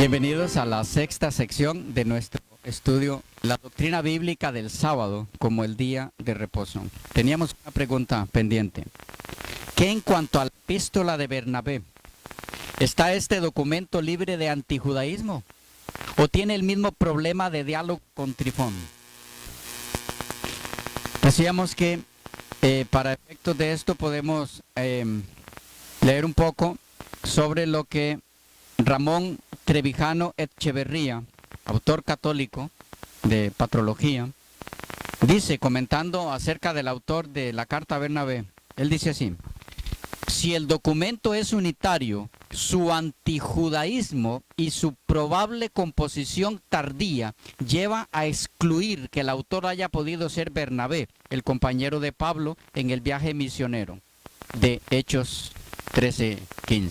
Bienvenidos a la sexta sección de nuestro estudio, la doctrina bíblica del sábado como el día de reposo. Teníamos una pregunta pendiente. ¿Qué en cuanto a la epístola de Bernabé? ¿Está este documento libre de antijudaísmo? ¿O tiene el mismo problema de diálogo con Trifón? Decíamos que para efectos de esto podemos leer un poco sobre lo que Ramón Trevijano Echeverría, autor católico de patrología, dice, comentando acerca del autor de la carta a Bernabé. Él dice así: si el documento es unitario, su antijudaísmo y su probable composición tardía lleva a excluir que el autor haya podido ser Bernabé, el compañero de Pablo en el viaje misionero de Hechos 13:15.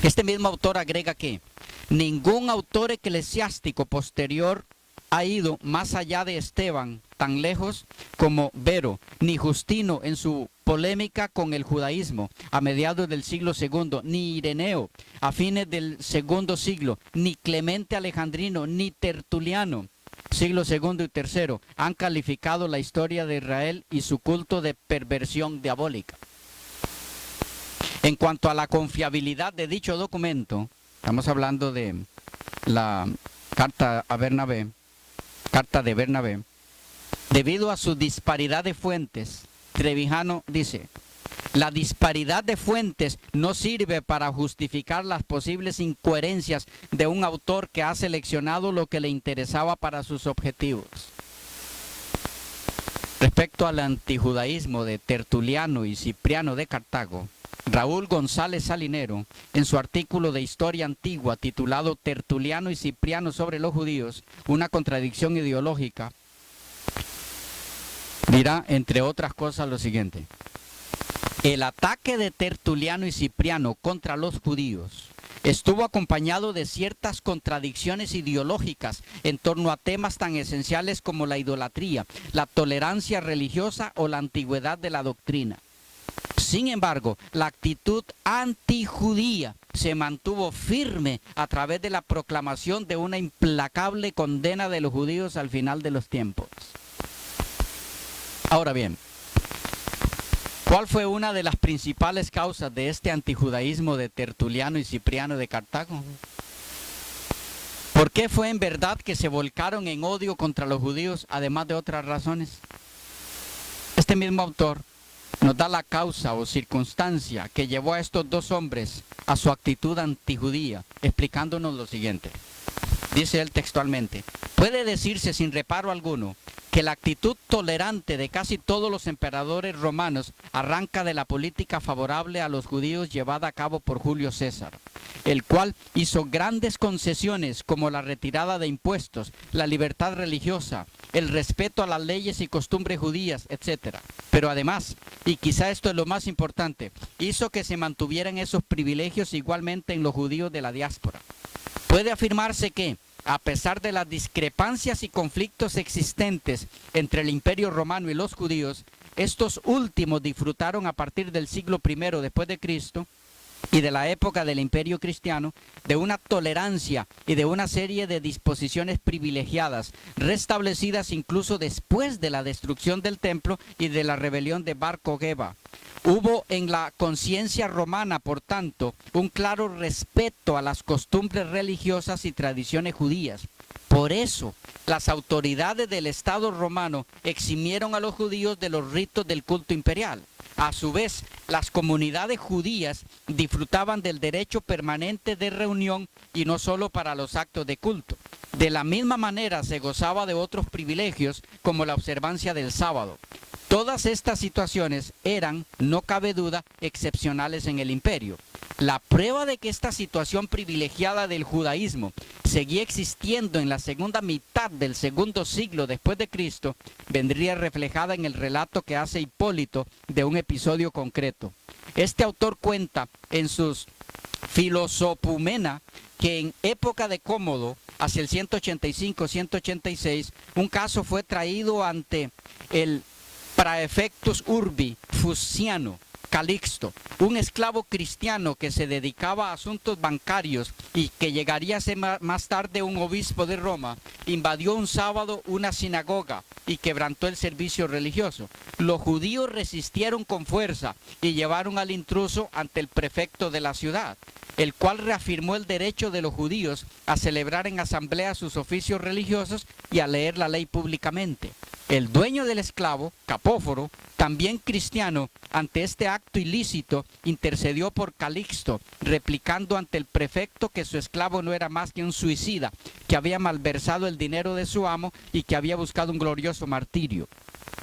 Este mismo autor agrega que ningún autor eclesiástico posterior ha ido más allá de Esteban, tan lejos como Vero, ni Justino en su polémica con el judaísmo a mediados del siglo II, ni Ireneo a fines del segundo siglo, ni Clemente Alejandrino, ni Tertuliano, siglo II y III, han calificado la historia de Israel y su culto de perversión diabólica. En cuanto a la confiabilidad de dicho documento, estamos hablando de la carta de Bernabé, debido a su disparidad de fuentes, Trevijano dice: la disparidad de fuentes no sirve para justificar las posibles incoherencias de un autor que ha seleccionado lo que le interesaba para sus objetivos. Respecto al antijudaísmo de Tertuliano y Cipriano de Cartago, Raúl González Salinero, en su artículo de Historia Antigua titulado Tertuliano y Cipriano sobre los judíos, una contradicción ideológica, dirá, entre otras cosas, lo siguiente: el ataque de Tertuliano y Cipriano contra los judíos estuvo acompañado de ciertas contradicciones ideológicas en torno a temas tan esenciales como la idolatría, la tolerancia religiosa o la antigüedad de la doctrina. Sin embargo, la actitud antijudía se mantuvo firme a través de la proclamación de una implacable condena de los judíos al final de los tiempos. Ahora bien, ¿cuál fue una de las principales causas de este antijudaísmo de Tertuliano y Cipriano de Cartago? ¿Por qué fue en verdad que se volcaron en odio contra los judíos, además de otras razones? Este mismo autor nos da la causa o circunstancia que llevó a estos dos hombres a su actitud antijudía, explicándonos lo siguiente. Dice él textualmente: puede decirse sin reparo alguno que la actitud tolerante de casi todos los emperadores romanos arranca de la política favorable a los judíos llevada a cabo por Julio César, el cual hizo grandes concesiones como la retirada de impuestos, la libertad religiosa, el respeto a las leyes y costumbres judías, etc. Pero además, y quizá esto es lo más importante, hizo que se mantuvieran esos privilegios igualmente en los judíos de la diáspora. Puede afirmarse que, a pesar de las discrepancias y conflictos existentes entre el Imperio Romano y los judíos, estos últimos disfrutaron a partir del siglo I después de Cristo y de la época del Imperio Cristiano de una tolerancia y de una serie de disposiciones privilegiadas, restablecidas incluso después de la destrucción del templo y de la rebelión de Bar Kokhba. Hubo en la conciencia romana, por tanto, un claro respeto a las costumbres religiosas y tradiciones judías. Por eso, las autoridades del Estado romano eximieron a los judíos de los ritos del culto imperial. A su vez, las comunidades judías disfrutaban del derecho permanente de reunión y no solo para los actos de culto. De la misma manera se gozaba de otros privilegios como la observancia del sábado. Todas estas situaciones eran, no cabe duda, excepcionales en el imperio. La prueba de que esta situación privilegiada del judaísmo seguía existiendo en la segunda mitad del segundo siglo después de Cristo vendría reflejada en el relato que hace Hipólito de un episodio concreto. Este autor cuenta en sus Filosofumena que en época de Cómodo, hacia el 185-186, un caso fue traído ante el Praefectus Urbi Fusiano, Calixto, un esclavo cristiano que se dedicaba a asuntos bancarios y que llegaría a ser más tarde un obispo de Roma, invadió un sábado una sinagoga y quebrantó el servicio religioso. Los judíos resistieron con fuerza y llevaron al intruso ante el prefecto de la ciudad, el cual reafirmó el derecho de los judíos a celebrar en asamblea sus oficios religiosos y a leer la ley públicamente. El dueño del esclavo, Capóforo, también cristiano, ante este acto ilícito, intercedió por Calixto, replicando ante el prefecto que su esclavo no era más que un suicida, que había malversado el dinero de su amo y que había buscado un glorioso martirio.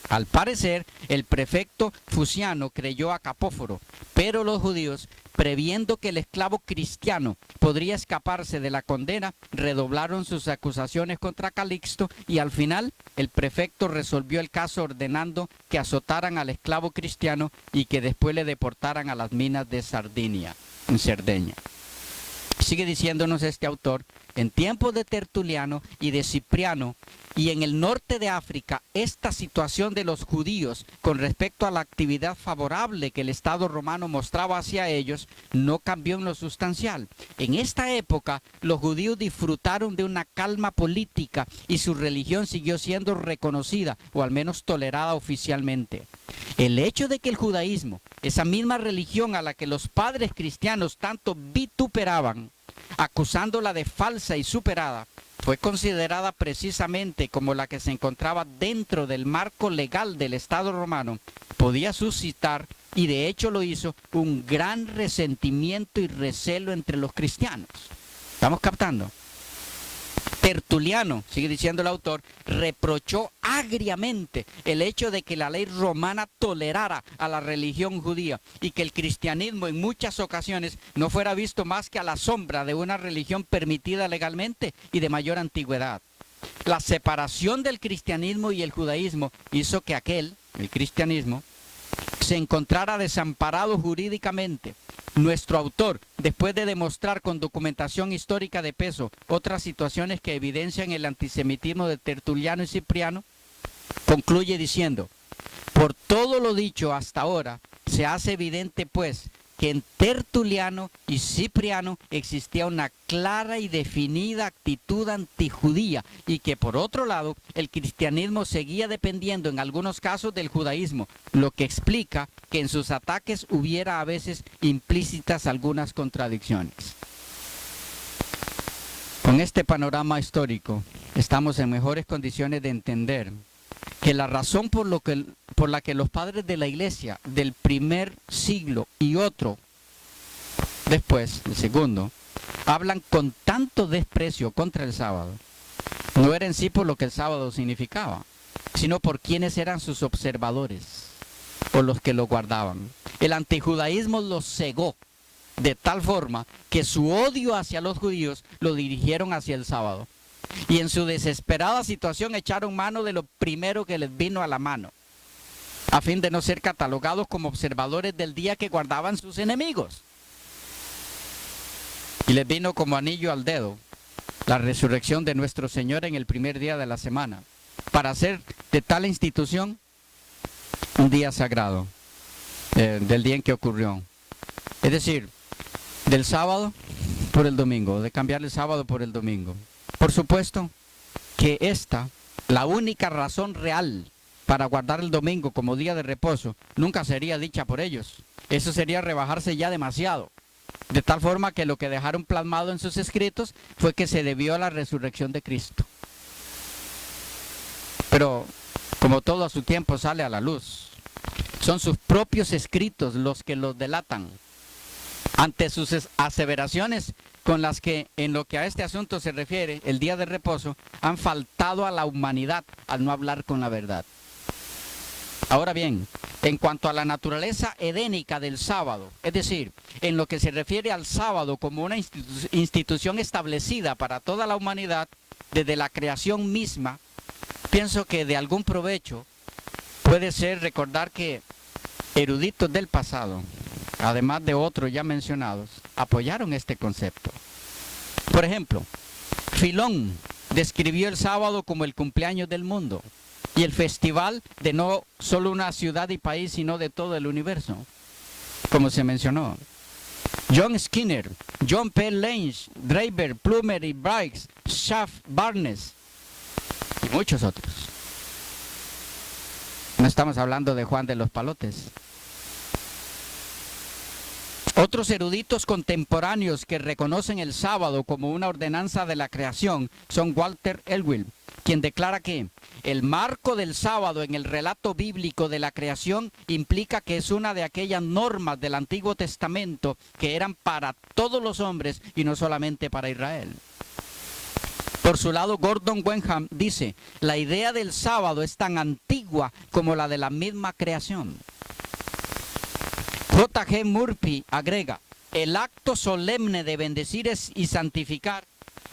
Al parecer, el prefecto Fusiano creyó a Capóforo, pero los judíos, previendo que el esclavo cristiano podría escaparse de la condena, redoblaron sus acusaciones contra Calixto y al final el prefecto resolvió el caso ordenando que azotaran al esclavo cristiano y que después le deportaran a las minas de Sardinia, en Cerdeña. Sigue diciéndonos este autor, en tiempos de Tertuliano y de Cipriano y en el norte de África, esta situación de los judíos con respecto a la actividad favorable que el Estado romano mostraba hacia ellos no cambió en lo sustancial. En esta época, los judíos disfrutaron de una calma política y su religión siguió siendo reconocida o al menos tolerada oficialmente. El hecho de que el judaísmo, esa misma religión a la que los padres cristianos tanto vituperaban, acusándola de falsa y superada, fue considerada precisamente como la que se encontraba dentro del marco legal del Estado romano, podía suscitar, y de hecho lo hizo, un gran resentimiento y recelo entre los cristianos. ¿Estamos captando? Tertuliano, sigue diciendo el autor, reprochó agriamente el hecho de que la ley romana tolerara a la religión judía y que el cristianismo en muchas ocasiones no fuera visto más que a la sombra de una religión permitida legalmente y de mayor antigüedad. La separación del cristianismo y el judaísmo hizo que el cristianismo, se encontrara desamparado jurídicamente. Nuestro autor, después de demostrar con documentación histórica de peso otras situaciones que evidencian el antisemitismo de Tertuliano y Cipriano, concluye diciendo, por todo lo dicho hasta ahora, se hace evidente pues que en Tertuliano y Cipriano existía una clara y definida actitud antijudía y que por otro lado el cristianismo seguía dependiendo en algunos casos del judaísmo, lo que explica que en sus ataques hubiera a veces implícitas algunas contradicciones. Con este panorama histórico estamos en mejores condiciones de entender que la razón por la que los padres de la iglesia del primer siglo y otro después, el segundo, hablan con tanto desprecio contra el sábado, no era en sí por lo que el sábado significaba, sino por quienes eran sus observadores o los que lo guardaban. El antijudaísmo los cegó de tal forma que su odio hacia los judíos lo dirigieron hacia el sábado. Y en su desesperada situación echaron mano de lo primero que les vino a la mano, a fin de no ser catalogados como observadores del día que guardaban sus enemigos. Y les vino como anillo al dedo la resurrección de nuestro Señor en el primer día de la semana, para hacer de tal institución un día sagrado, del día en que ocurrió. Es decir, del sábado por el domingo, de cambiar el sábado por el domingo. Por supuesto que la única razón real para guardar el domingo como día de reposo, nunca sería dicha por ellos. Eso sería rebajarse ya demasiado. De tal forma que lo que dejaron plasmado en sus escritos fue que se debió a la resurrección de Cristo. Pero, como todo a su tiempo sale a la luz, son sus propios escritos los que los delatan. Ante sus aseveraciones con las que, en lo que a este asunto se refiere, el día de reposo, han faltado a la humanidad al no hablar con la verdad. Ahora bien, en cuanto a la naturaleza edénica del sábado, es decir, en lo que se refiere al sábado como una institución establecida para toda la humanidad desde la creación misma, pienso que de algún provecho puede ser recordar que eruditos del pasado, además de otros ya mencionados, apoyaron este concepto. Por ejemplo, Filón describió el sábado como el cumpleaños del mundo y el festival de no solo una ciudad y país, sino de todo el universo. como se mencionó. John Skinner, John P. Lynch, Draper, Plummer y Briggs, Schaff, Barnes y muchos otros. No estamos hablando de Juan de los Palotes. Otros eruditos contemporáneos que reconocen el sábado como una ordenanza de la creación son Walter Elwell, quien declara que el marco del sábado en el relato bíblico de la creación implica que es una de aquellas normas del Antiguo Testamento que eran para todos los hombres y no solamente para Israel. Por su lado, Gordon Wenham dice, la idea del sábado es tan antigua como la de la misma creación. J.G. Murphy agrega, el acto solemne de bendecir y santificar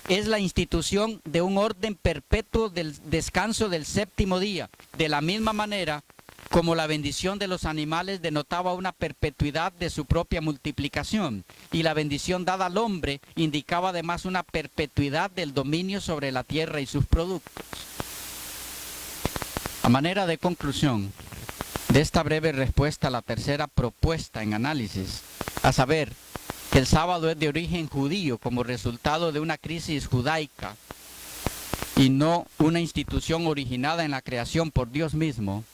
es la institución de un orden perpetuo del descanso del séptimo día, de la misma manera como la bendición de los animales denotaba una perpetuidad de su propia multiplicación, y la bendición dada al hombre indicaba además una perpetuidad del dominio sobre la tierra y sus productos. A manera de conclusión de esta breve respuesta a la tercera propuesta en análisis, a saber, que el sábado es de origen judío como resultado de una crisis judaica y no una institución originada en la creación por Dios mismo,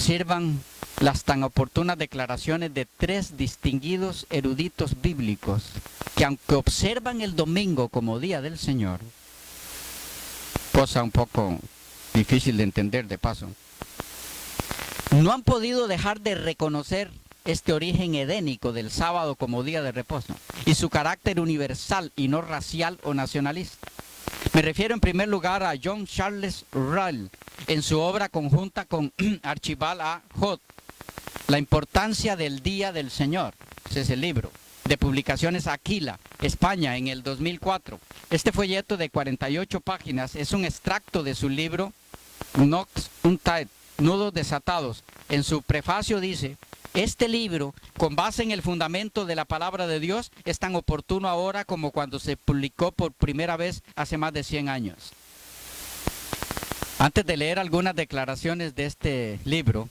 sirvan las tan oportunas declaraciones de tres distinguidos eruditos bíblicos que, aunque observan el domingo como día del Señor, cosa un poco difícil de entender de paso, no han podido dejar de reconocer este origen edénico del sábado como día de reposo y su carácter universal y no racial o nacionalista. Me refiero en primer lugar a John Charles Ryle en su obra conjunta con Archibald A. Hood, La importancia del Día del Señor. Ese es el libro de Publicaciones Aquila, España, en el 2004. Este folleto de 48 páginas es un extracto de su libro Knots Untied, Nudos Desatados. En su prefacio dice, este libro, con base en el fundamento de la palabra de Dios, es tan oportuno ahora como cuando se publicó por primera vez hace más de 100 años. Antes de leer algunas declaraciones de este libro,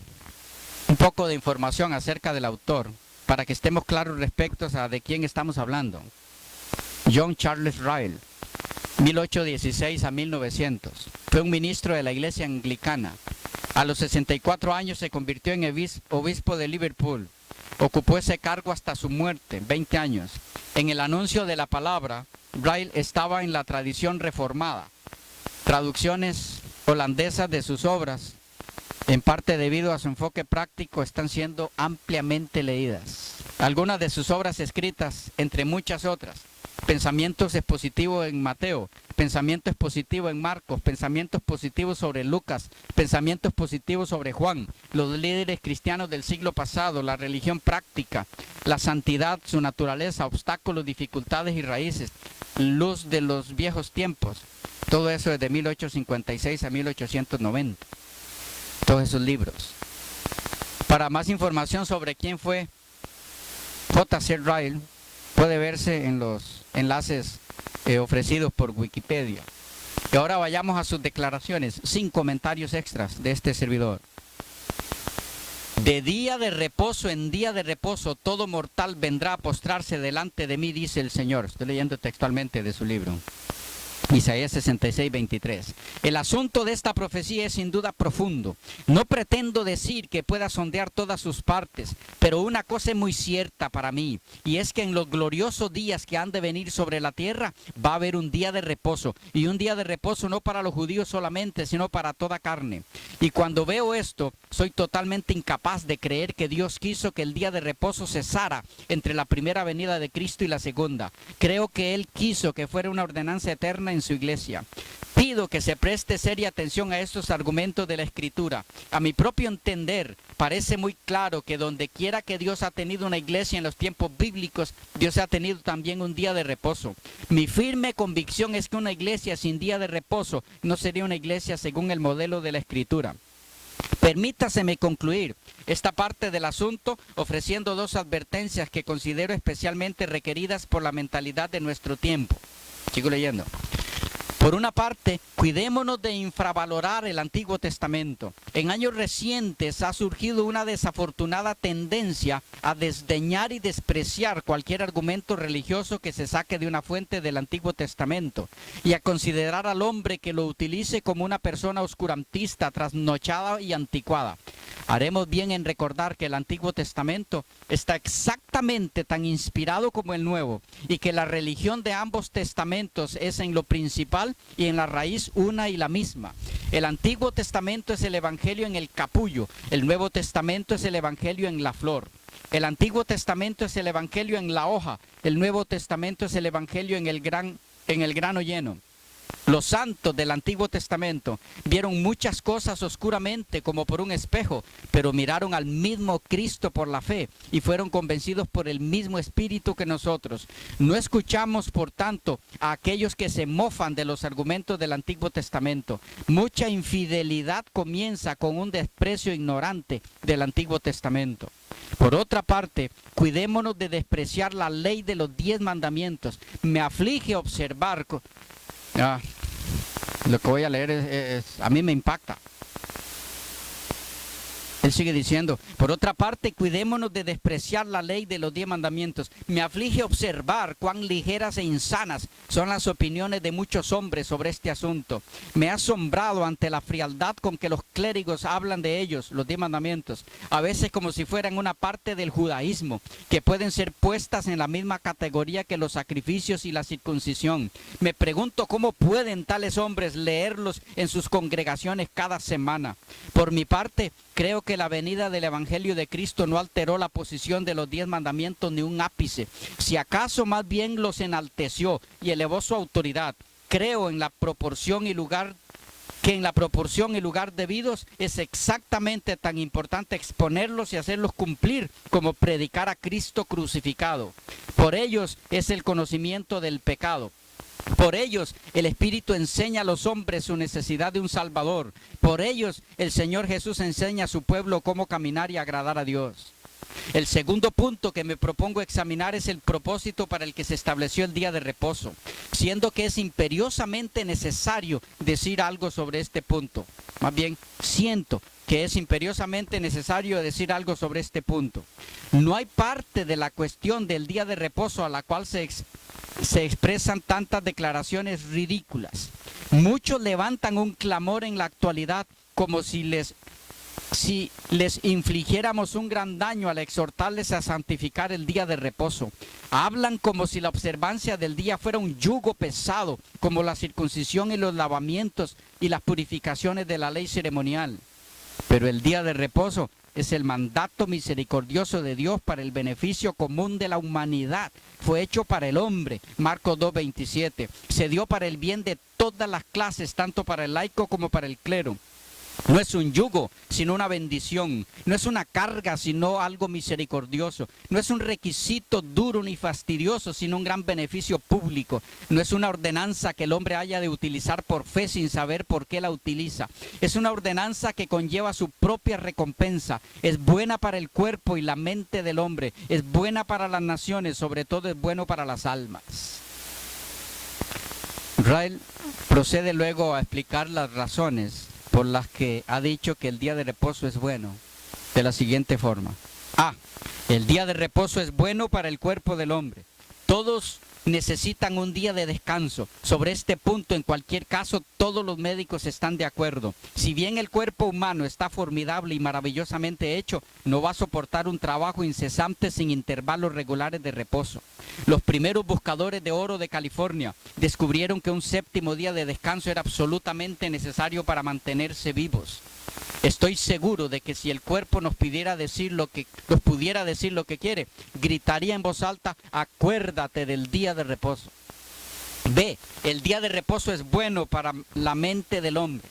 un poco de información acerca del autor, para que estemos claros respecto a de quién estamos hablando. John Charles Ryle, 1816 a 1900, fue un ministro de la Iglesia Anglicana. A los 64 años se convirtió en obispo de Liverpool. Ocupó ese cargo hasta su muerte, 20 años. En el anuncio de la palabra, Ryle estaba en la tradición reformada. Traducciones holandesas de sus obras, en parte debido a su enfoque práctico, están siendo ampliamente leídas. Algunas de sus obras escritas, entre muchas otras, pensamientos expositivos en Mateo, pensamiento expositivo en Marcos, pensamientos positivos sobre Lucas, pensamientos positivos sobre Juan, los líderes cristianos del siglo pasado, la religión práctica, la santidad, su naturaleza, obstáculos, dificultades y raíces, luz de los viejos tiempos. Todo eso desde 1856 a 1890. Todos esos libros. Para más información sobre quién fue J.C. Ryle, puede verse en los enlaces ofrecidos por Wikipedia. Y ahora vayamos a sus declaraciones, sin comentarios extras de este servidor. De día de reposo en día de reposo, todo mortal vendrá a postrarse delante de mí, dice el Señor. Estoy leyendo textualmente de su libro. Isaías 66, 23. El asunto de esta profecía es sin duda profundo. No pretendo decir que pueda sondear todas sus partes, pero una cosa es muy cierta para mí, y es que en los gloriosos días que han de venir sobre la tierra, va a haber un día de reposo, y un día de reposo no para los judíos solamente, sino para toda carne. Y cuando veo esto, soy totalmente incapaz de creer que Dios quiso que el día de reposo cesara entre la primera venida de Cristo y la segunda. Creo que Él quiso que fuera una ordenanza eterna en su iglesia. Pido que se preste seria atención a estos argumentos de la Escritura. A mi propio entender, parece muy claro que donde quiera que Dios ha tenido una iglesia en los tiempos bíblicos, Dios ha tenido también un día de reposo. Mi firme convicción es que una iglesia sin día de reposo no sería una iglesia según el modelo de la Escritura. Permítaseme concluir esta parte del asunto ofreciendo dos advertencias que considero especialmente requeridas por la mentalidad de nuestro tiempo. Sigo leyendo. Por una parte, cuidémonos de infravalorar el Antiguo Testamento. En años recientes ha surgido una desafortunada tendencia a desdeñar y despreciar cualquier argumento religioso que se saque de una fuente del Antiguo Testamento y a considerar al hombre que lo utilice como una persona oscurantista, trasnochada y anticuada. Haremos bien en recordar que el Antiguo Testamento está exactamente tan inspirado como el Nuevo y que la religión de ambos testamentos es en lo principal y en la raíz una y la misma. El Antiguo Testamento es el Evangelio en el capullo, el Nuevo Testamento es el Evangelio en la flor. El Antiguo Testamento es el Evangelio en la hoja, el Nuevo Testamento es el Evangelio en el grano lleno. Los santos del Antiguo Testamento vieron muchas cosas oscuramente como por un espejo, pero miraron al mismo Cristo por la fe y fueron convencidos por el mismo Espíritu que nosotros. No escuchamos, por tanto, a aquellos que se mofan de los argumentos del Antiguo Testamento. Mucha infidelidad comienza con un desprecio ignorante del Antiguo Testamento. Por otra parte, cuidémonos de despreciar la ley de los 10 mandamientos. Me aflige observar... lo que voy a leer a mí me impacta. Él sigue diciendo, por otra parte, cuidémonos de despreciar la ley de los 10 mandamientos. Me aflige observar cuán ligeras e insanas son las opiniones de muchos hombres sobre este asunto. Me ha asombrado ante la frialdad con que los clérigos hablan de ellos, los 10 mandamientos, a veces como si fueran una parte del judaísmo, que pueden ser puestas en la misma categoría que los sacrificios y la circuncisión. Me pregunto cómo pueden tales hombres leerlos en sus congregaciones cada semana. Por mi parte, creo que la venida del Evangelio de Cristo no alteró la posición de los 10 mandamientos ni un ápice. Si acaso más bien los enalteció y elevó su autoridad. Creo en la proporción y lugar debidos es exactamente tan importante exponerlos y hacerlos cumplir como predicar a Cristo crucificado. Por ellos es el conocimiento del pecado. Por ellos el Espíritu enseña a los hombres su necesidad de un Salvador. Por ellos el Señor Jesús enseña a su pueblo cómo caminar y agradar a Dios. El segundo punto que me propongo examinar es el propósito para el que se estableció el día de reposo, siendo que es imperiosamente necesario decir algo sobre este punto. Más bien, siento que es imperiosamente necesario decir algo sobre este punto. No hay parte de la cuestión del día de reposo a la cual se expresan tantas declaraciones ridículas. Muchos levantan un clamor en la actualidad como si les infligiéramos un gran daño al exhortarles a santificar el día de reposo. Hablan como si la observancia del día fuera un yugo pesado, como la circuncisión y los lavamientos y las purificaciones de la ley ceremonial. Pero el día de reposo es el mandato misericordioso de Dios para el beneficio común de la humanidad. Fue hecho para el hombre, Marcos 2:27. Se dio para el bien de todas las clases, tanto para el laico como para el clero. No es un yugo, sino una bendición. No es una carga, sino algo misericordioso. No es un requisito duro ni fastidioso, sino un gran beneficio público. No es una ordenanza que el hombre haya de utilizar por fe sin saber por qué la utiliza. Es una ordenanza que conlleva su propia recompensa. Es buena para el cuerpo y la mente del hombre. Es buena para las naciones, sobre todo es bueno para las almas. Ryle procede luego a explicar las razones por las que ha dicho que el día de reposo es bueno, de la siguiente forma. El día de reposo es bueno para el cuerpo del hombre. Todos necesitan un día de descanso. Sobre este punto, en cualquier caso, todos los médicos están de acuerdo. Si bien el cuerpo humano está formidable y maravillosamente hecho, no va a soportar un trabajo incesante sin intervalos regulares de reposo. Los primeros buscadores de oro de California descubrieron que un séptimo día de descanso era absolutamente necesario para mantenerse vivos. Estoy seguro de que si el cuerpo nos pudiera decir lo que quiere, gritaría en voz alta: acuérdate del día de reposo. El día de reposo es bueno para la mente del hombre.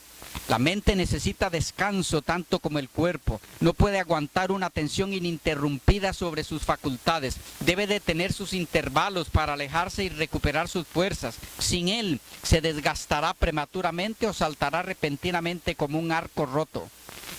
La mente necesita descanso tanto como el cuerpo. No puede aguantar una atención ininterrumpida sobre sus facultades. Debe de tener sus intervalos para alejarse y recuperar sus fuerzas. Sin él, se desgastará prematuramente o saltará repentinamente como un arco roto.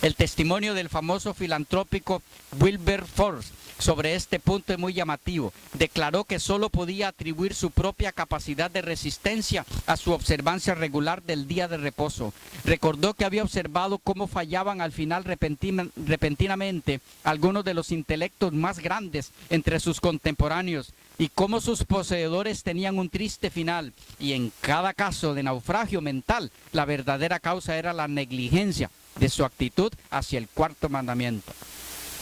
El testimonio del famoso filantrópico Wilberforce sobre este punto es muy llamativo. Declaró que solo podía atribuir su propia capacidad de resistencia a su observancia regular del día de reposo. Recordó que había observado cómo fallaban al final repentinamente algunos de los intelectos más grandes entre sus contemporáneos y cómo sus poseedores tenían un triste final. Y en cada caso de naufragio mental, la verdadera causa era la negligencia de su actitud hacia el cuarto mandamiento.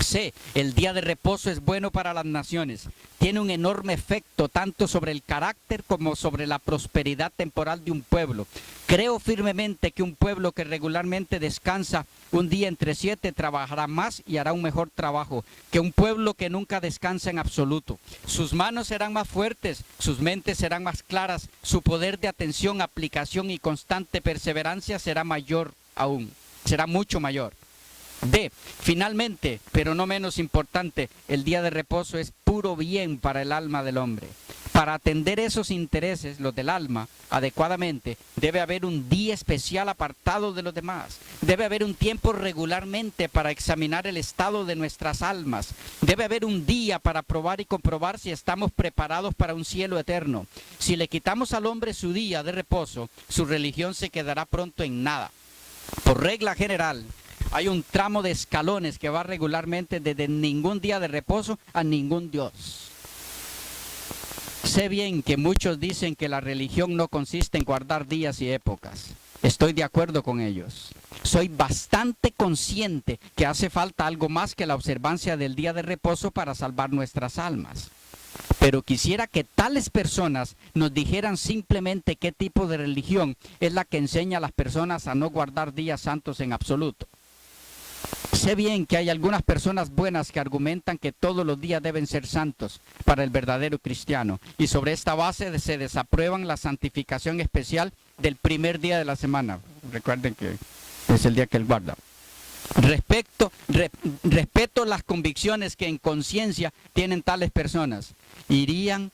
C. El día de reposo es bueno para las naciones. Tiene un enorme efecto tanto sobre el carácter como sobre la prosperidad temporal de un pueblo. Creo firmemente que un pueblo que regularmente descansa un día entre 7 trabajará más y hará un mejor trabajo que un pueblo que nunca descansa en absoluto. Sus manos serán más fuertes, sus mentes serán más claras, su poder de atención, aplicación y constante perseverancia será mayor aún, será mucho mayor. D. Finalmente, pero no menos importante, el día de reposo es puro bien para el alma del hombre. Para atender esos intereses, los del alma, adecuadamente, debe haber un día especial apartado de los demás. Debe haber un tiempo regularmente para examinar el estado de nuestras almas. Debe haber un día para probar y comprobar si estamos preparados para un cielo eterno. Si le quitamos al hombre su día de reposo, su religión se quedará pronto en nada. Por regla general, hay un tramo de escalones que va regularmente desde ningún día de reposo a ningún Dios. Sé bien que muchos dicen que la religión no consiste en guardar días y épocas. Estoy de acuerdo con ellos. Soy bastante consciente que hace falta algo más que la observancia del día de reposo para salvar nuestras almas. Pero quisiera que tales personas nos dijeran simplemente qué tipo de religión es la que enseña a las personas a no guardar días santos en absoluto. Sé bien que hay algunas personas buenas que argumentan que todos los días deben ser santos para el verdadero cristiano y sobre esta base se desaprueban la santificación especial del primer día de la semana. Recuerden que es el día que él guarda. Respeto las convicciones que en conciencia tienen tales personas. Iría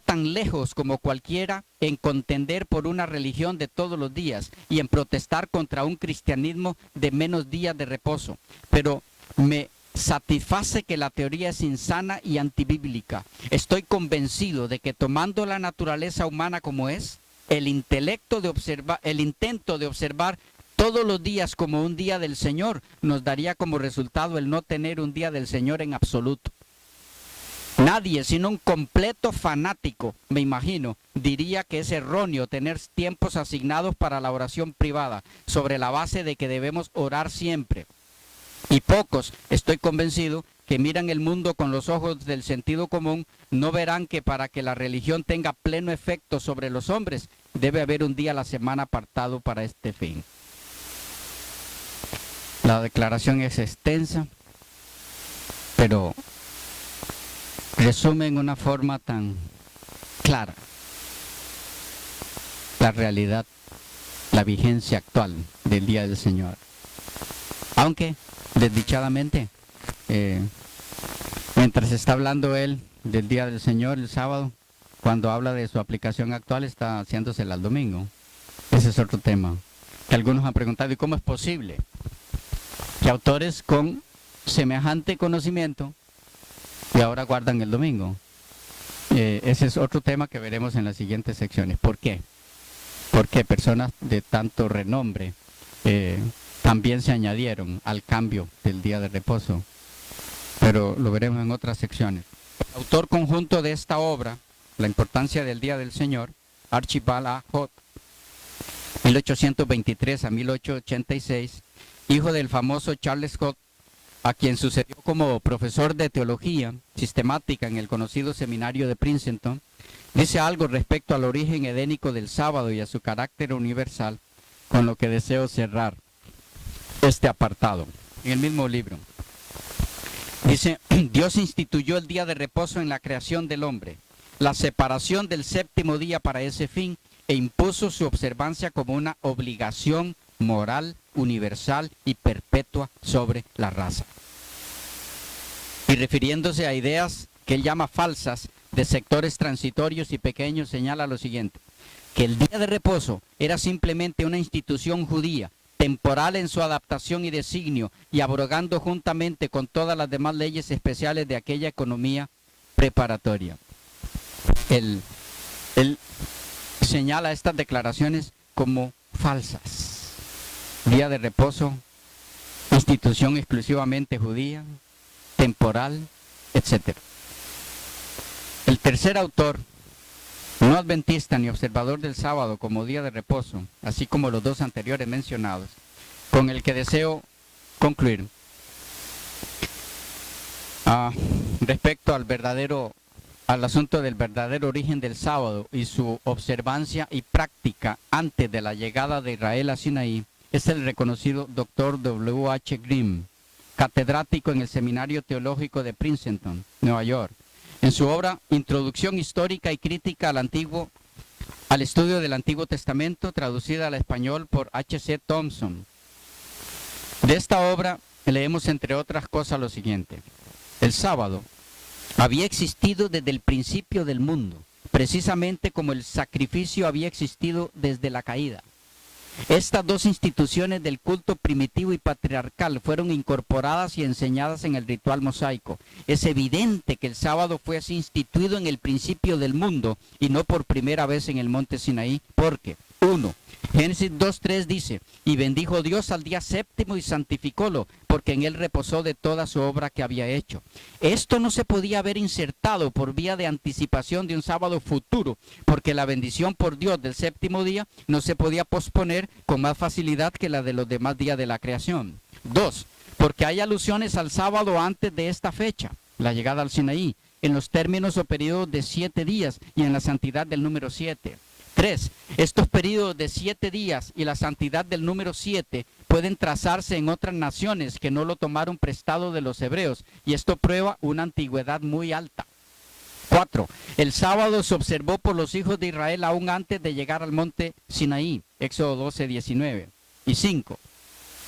tan lejos como cualquiera en contender por una religión de todos los días y en protestar contra un cristianismo de menos días de reposo. Pero me satisface que la teoría es insana y antibíblica. Estoy convencido de que tomando la naturaleza humana como es, el intento de observar todos los días como un día del Señor nos daría como resultado el no tener un día del Señor en absoluto. Nadie, sino un completo fanático, me imagino, diría que es erróneo tener tiempos asignados para la oración privada, sobre la base de que debemos orar siempre. Y pocos, estoy convencido, que miran el mundo con los ojos del sentido común, no verán que para que la religión tenga pleno efecto sobre los hombres, debe haber un día a la semana apartado para este fin. La declaración es extensa, pero resume en una forma tan clara la realidad, la vigencia actual del Día del Señor. Aunque, desdichadamente, mientras está hablando él del Día del Señor el sábado, cuando habla de su aplicación actual está haciéndosela el domingo. Ese es otro tema que algunos han preguntado, ¿y cómo es posible que autores con semejante conocimiento y ahora guardan el domingo? Ese es otro tema que veremos en las siguientes secciones. ¿Por qué? Porque personas de tanto renombre también se añadieron al cambio del día de reposo, pero lo veremos en otras secciones. El autor conjunto de esta obra, La importancia del Día del Señor, Archibald A. Hott, 1823 a 1886, hijo del famoso Charles Hott, a quien sucedió como profesor de teología sistemática en el conocido seminario de Princeton, dice algo respecto al origen edénico del sábado y a su carácter universal, con lo que deseo cerrar este apartado. En el mismo libro dice: Dios instituyó el día de reposo en la creación del hombre, la separación del séptimo día para ese fin, e impuso su observancia como una obligación moral, universal y perpetua sobre la raza. Y refiriéndose a ideas que él llama falsas de sectores transitorios y pequeños, señala lo siguiente: que el día de reposo era simplemente una institución judía temporal en su adaptación y designio, y abrogando juntamente con todas las demás leyes especiales de aquella economía preparatoria. Él señala estas declaraciones como falsas. Día de reposo, institución exclusivamente judía, temporal, etc. El tercer autor, no adventista ni observador del sábado como día de reposo, así como los dos anteriores mencionados, con el que deseo concluir, respecto al asunto del verdadero origen del sábado y su observancia y práctica antes de la llegada de Israel a Sinaí, es el reconocido Dr. W. H. Grimm, catedrático en el Seminario Teológico de Princeton, Nueva York, en su obra Introducción Histórica y Crítica al Estudio del Antiguo Testamento, traducida al español por H. C. Thompson. De esta obra leemos, entre otras cosas, lo siguiente: el sábado había existido desde el principio del mundo, precisamente como el sacrificio había existido desde la caída. Estas dos instituciones del culto primitivo y patriarcal fueron incorporadas y enseñadas en el ritual mosaico. Es evidente que el sábado fue así instituido en el principio del mundo y no por primera vez en el monte Sinaí, porque 1. Génesis 2:3 dice: y bendijo Dios al día séptimo y santificólo, porque en él reposó de toda su obra que había hecho. Esto no se podía haber insertado por vía de anticipación de un sábado futuro, porque la bendición por Dios del séptimo día no se podía posponer con más facilidad que la de los demás días de la creación. 2. Porque hay alusiones al sábado antes de esta fecha, la llegada al Sinaí, en los términos o periodos de 7 días y en la santidad del número 7. 3. Estos periodos de 7 días y la santidad del número 7 pueden trazarse en otras naciones que no lo tomaron prestado de los hebreos, y esto prueba una antigüedad muy alta. 4. El sábado se observó por los hijos de Israel aún antes de llegar al monte Sinaí, Éxodo 12:19. Y 5.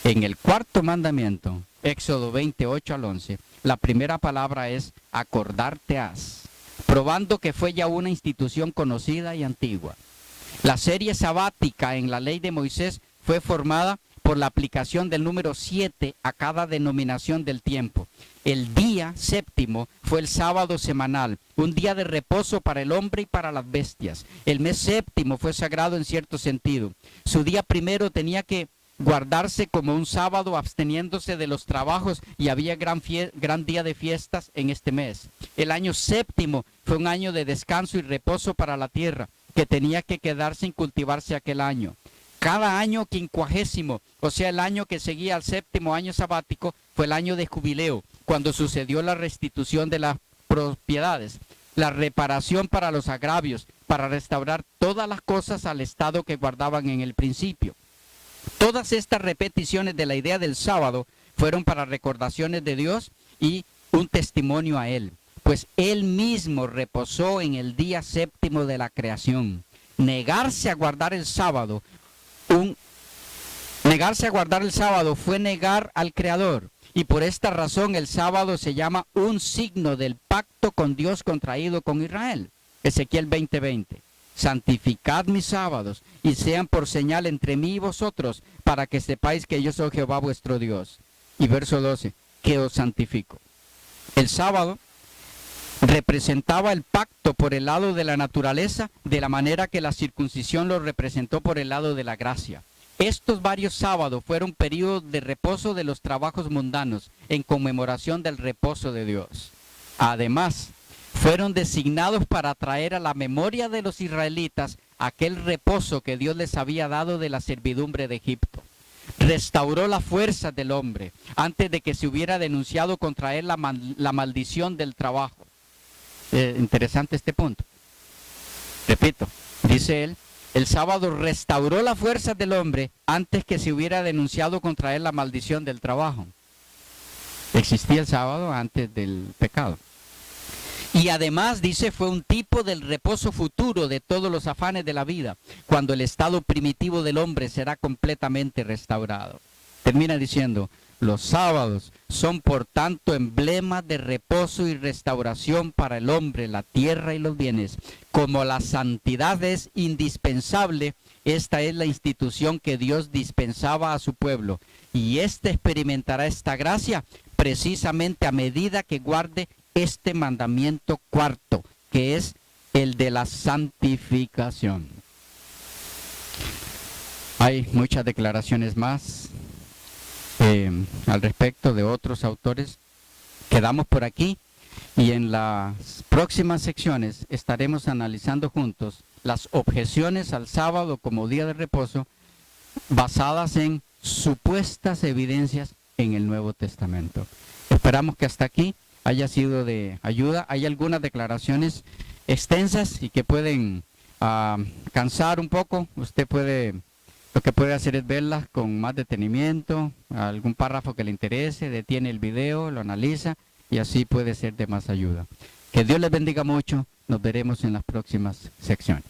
En el cuarto mandamiento, Éxodo 28 al 11, la primera palabra es acordarte has, probando que fue ya una institución conocida y antigua. La serie sabática en la ley de Moisés fue formada por la aplicación del número 7 a cada denominación del tiempo. El día séptimo fue el sábado semanal, un día de reposo para el hombre y para las bestias. El mes séptimo fue sagrado en cierto sentido. Su día primero tenía que guardarse como un sábado, absteniéndose de los trabajos, y había gran día de fiestas en este mes. El año séptimo fue un año de descanso y reposo para la tierra, que tenía que quedar sin cultivarse aquel año. Cada año quincuagésimo, o sea, el año que seguía al séptimo año sabático, fue el año de jubileo, cuando sucedió la restitución de las propiedades, la reparación para los agravios, para restaurar todas las cosas al estado que guardaban en el principio. Todas estas repeticiones de la idea del sábado fueron para recordaciones de Dios y un testimonio a Él, pues Él mismo reposó en el día séptimo de la creación. Negarse a guardar el sábado fue negar al Creador, y por esta razón el sábado se llama un signo del pacto con Dios contraído con Israel. Ezequiel 20:20. Santificad mis sábados y sean por señal entre mí y vosotros, para que sepáis que yo soy Jehová vuestro Dios. Y verso 12, que os santifico. El sábado representaba el pacto por el lado de la naturaleza, de la manera que la circuncisión lo representó por el lado de la gracia. Estos varios sábados fueron periodos de reposo de los trabajos mundanos, en conmemoración del reposo de Dios. Además, fueron designados para traer a la memoria de los israelitas aquel reposo que Dios les había dado de la servidumbre de Egipto. Restauró la fuerza del hombre antes de que se hubiera denunciado contra él la maldición del trabajo. Interesante este punto. Repito, dice él, el sábado restauró la fuerza del hombre antes que se hubiera denunciado contra él la maldición del trabajo. Existía el sábado antes del pecado. Y además, dice, fue un tipo del reposo futuro de todos los afanes de la vida, cuando el estado primitivo del hombre será completamente restaurado. Termina diciendo, los sábados son por tanto emblemas de reposo y restauración para el hombre, la tierra y los bienes. Como la santidad es indispensable, esta es la institución que Dios dispensaba a su pueblo, y éste experimentará esta gracia precisamente a medida que guarde este mandamiento cuarto, que es el de la santificación. Hay muchas declaraciones más al respecto de otros autores. Quedamos por aquí y en las próximas secciones estaremos analizando juntos las objeciones al sábado como día de reposo basadas en supuestas evidencias en el Nuevo Testamento. Esperamos que hasta aquí haya sido de ayuda. Hay algunas declaraciones extensas y que pueden cansar un poco. Usted lo que puede hacer es verlas con más detenimiento, algún párrafo que le interese, detiene el video, lo analiza y así puede ser de más ayuda. Que Dios les bendiga mucho. Nos veremos en las próximas secciones.